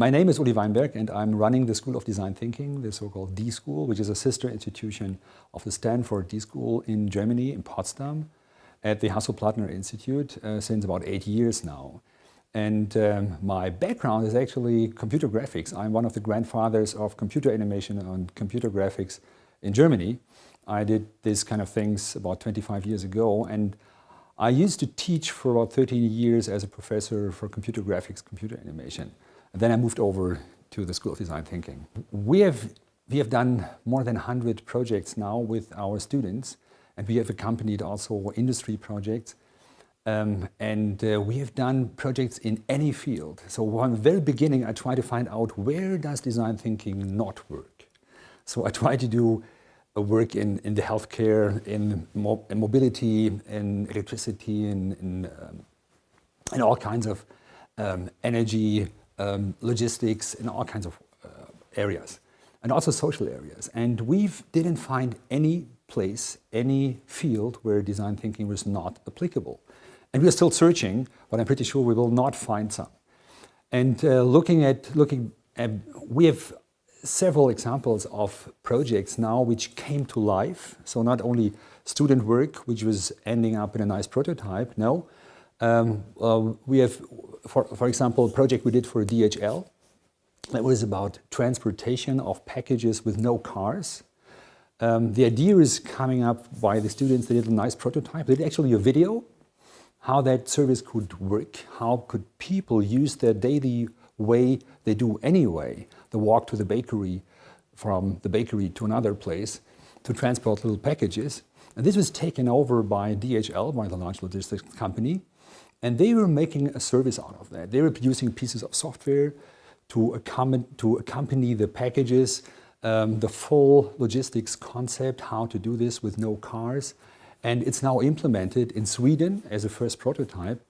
My name is Weinberg, and I'm running the School of Design Thinking, the so-called D.school, which is a sister institution of the Stanford D.school in Germany, in Potsdam, at the Hasso-Plattner Institute since about 8 years now. And my background is actually computer graphics. I'm one of the grandfathers of computer animation and computer graphics in Germany. I did these kind of things about 25 years ago, and I used to teach for about 13 years as a professor for computer graphics, computer animation. And then I moved over to the School of Design Thinking. We have done more than 100 projects now with our students, and we have accompanied also industry projects. We have done projects in any field. So from the very beginning, I try to find out where does design thinking not work. So I try to do work in the healthcare, in mobility, in electricity, in all kinds of energy, logistics, in all kinds of areas, and also social areas. And we didn't find any place, any field where design thinking was not applicable. And we're still searching, but I'm pretty sure we will not find some. And we have several examples of projects now which came to life. So not only student work, which was ending up in a nice prototype, no. We have, for example, a project we did for DHL. That was about transportation of packages with no cars. The idea is coming up by the students. They did a nice prototype. They did actually a video, how that service could work, how could people use their daily way they do anyway, the walk to the bakery, from the bakery to another place, to transport little packages. And this was taken over by DHL, by the large logistics company, and they were making a service out of that. They were producing pieces of software to accompany the packages, the full logistics concept, how to do this with no cars. And it's now implemented in Sweden as a first prototype.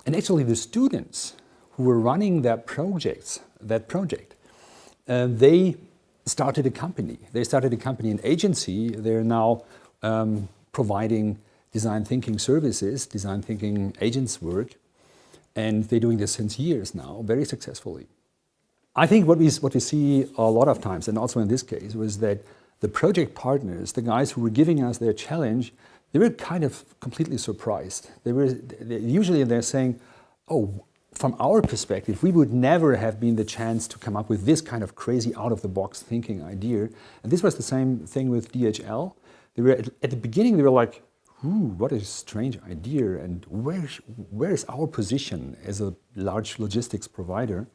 And actually the students who were running that project, they started a company. They started a company, an agency. They're now providing design thinking services, design thinking agents work. And they're doing this since years now, very successfully. I think what we see a lot of times, and also in this case, was that the project partners, the guys who were giving us their challenge, they were kind of completely surprised. Usually they're saying, oh, from our perspective, we would never have been the chance to come up with this kind of crazy out-of-the-box thinking idea. And this was the same thing with DHL. They were at the beginning, they were like, ooh, what a strange idea, and where is our position as a large logistics provider?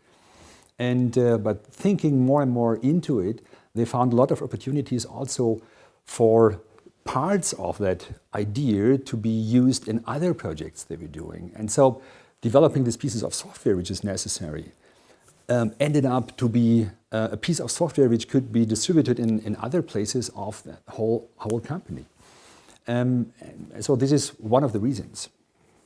And but thinking more and more into it, they found a lot of opportunities also for parts of that idea to be used in other projects they were doing. And so developing these pieces of software which is necessary ended up to be a piece of software which could be distributed in other places of the whole company. So this is one of the reasons.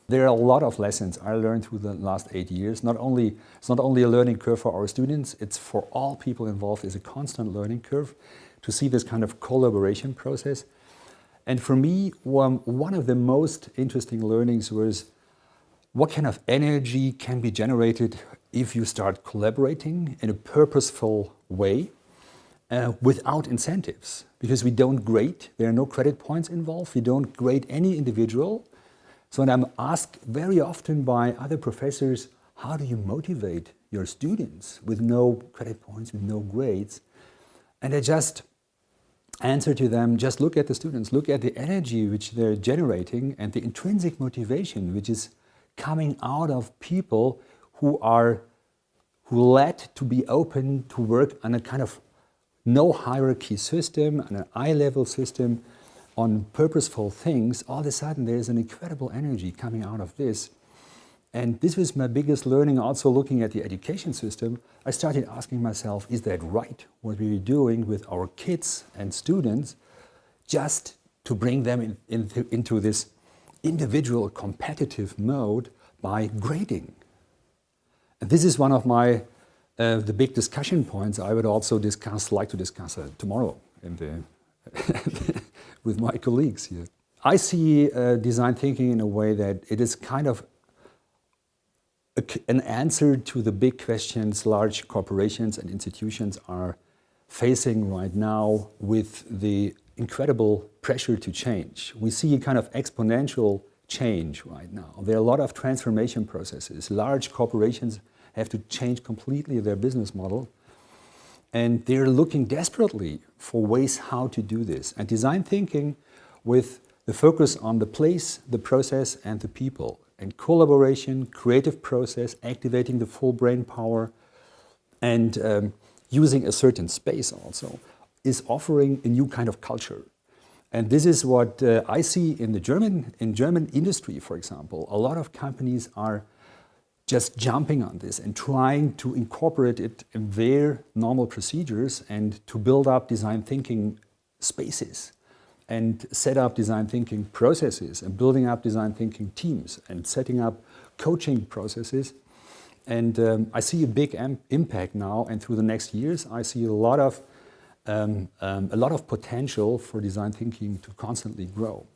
There are a lot of lessons I learned through the last 8 years. It's not only a learning curve for our students, it's for all people involved. It's a constant learning curve to see this kind of collaboration process. And for me, one of the most interesting learnings was what kind of energy can be generated if you start collaborating in a purposeful way without incentives. Because we don't grade, there are no credit points involved, we don't grade any individual. So when I'm asked very often by other professors, how do you motivate your students with no credit points, with no grades? And I just answer to them, just look at the students, look at the energy which they're generating and the intrinsic motivation which is coming out of people who led to be open to work on a kind of no hierarchy system, on an eye-level system, on purposeful things. All of a sudden there's an incredible energy coming out of this. And this was my biggest learning also looking at the education system. I started asking myself, is that right, what we're doing with our kids and students, just to bring them into this individual competitive mode by grading? And this is one of my the big discussion points I would also like to discuss tomorrow with my colleagues here. I see design thinking in a way that it is kind of an answer to the big questions large corporations and institutions are facing right now with the incredible pressure to change. We see a kind of exponential change right now. There are a lot of transformation processes. Large corporations have to change completely their business model, and they're looking desperately for ways how to do this. And design thinking, with the focus on the place, the process, and the people, and collaboration, creative process, activating the full brain power, and using a certain space also, is offering a new kind of culture. And this is what I see in the German industry, for example. A lot of companies are just jumping on this and trying to incorporate it in their normal procedures and to build up design thinking spaces and set up design thinking processes and building up design thinking teams and setting up coaching processes. And I see a big impact now, and through the next years, I see a lot of potential for design thinking to constantly grow.